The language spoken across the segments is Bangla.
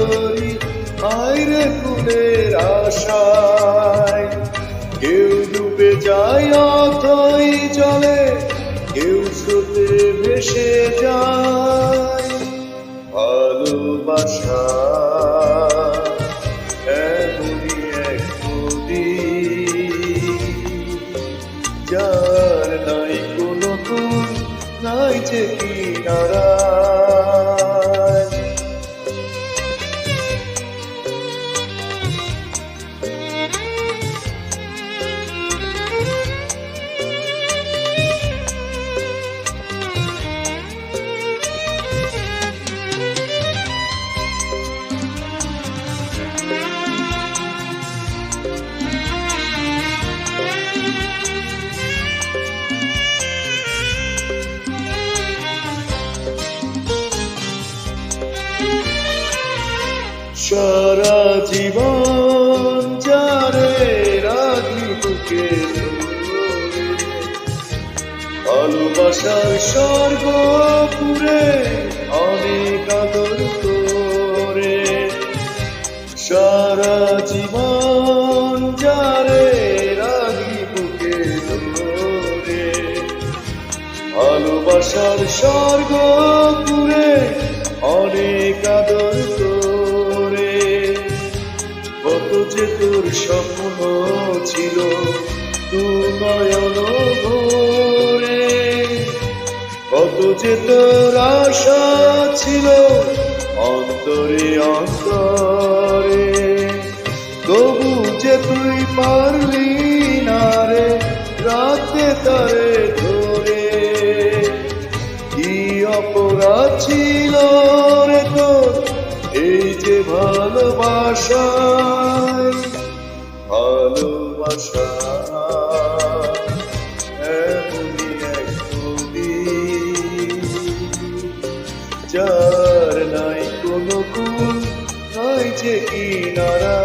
তরি আইরে ফুলের আশায়। কেউ ডুবে যায় অথই জলে, কেউ স্রোতে ভেসে যায়। ভালোবাসা এমনই এক নদী, যার নাই কোনো কুল, নাই যে কিনারা। সারা জীবন যারে রাখি বুকে ধরে, ভালোবাসার স্বর্গ পুরে অনেক আদর করে। সারা জীবন যারে রাখি বুকে ধরে, ভালোবাসার স্বর্গ পুরে অনেক আদর করে। কত যে তোর স্বপ্ন ছিল তু নয়ন ভরে, কত যে তোর আশা ছিল অন্তরে অন্তরে। তবু যে তুই পারলি না রে রাখতে তারে ধরে, কি অপরাধ ছিল রে তোর এই যে ভালোবাসায়। ভালোবাসা এমনই এক নদী, যার নাই কোনো কুল, নাই যে কিনারা।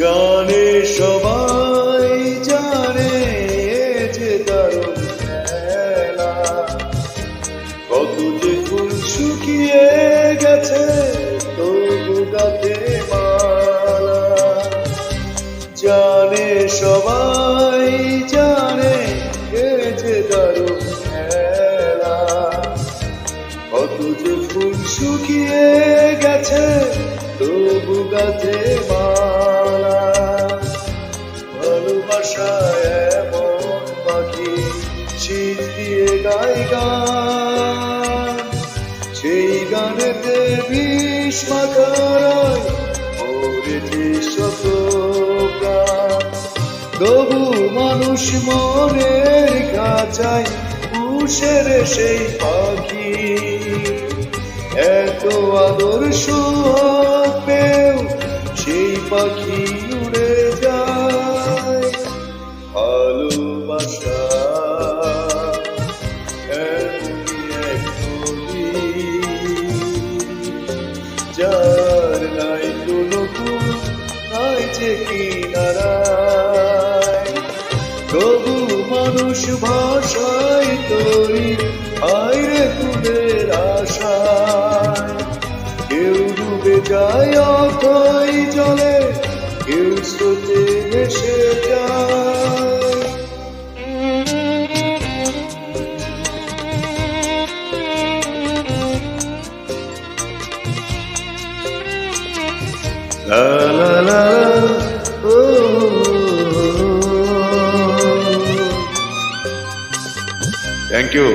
জানে সবাই জানে যে দারুণ খেলা, কত যে ফুল শুকিয়ে গেছে তবু গাছে মালা। জানে সবাই জানে যে দারুণ খেলা, কত যে ফুল শুকিয়ে গেছে তবু গাছে মালা। ভালোবাসা এমন পাখি শীত দিয়ে গায় গান, সেই গানেতে বিষ মাখারায় মরেছে শত প্রাণ। তবু মানুষ মনের খাঁচায় পুষের সেই পাখি, এত আদর সোহাগ পেও সেই পাখি উড়ে যায়। ভালোবাসা এমনই এক নদী, যার নাই কোনো কুল, নাই যে কিনারায়। তবু মানুষ ভাষায় তরি আইরে ফুলের আশায়। কেউ ডুবে যায় অথই জলে, কেউ স্রোতে ভেসে যায়। লা লা লা ও, থ্যাংক ইউ।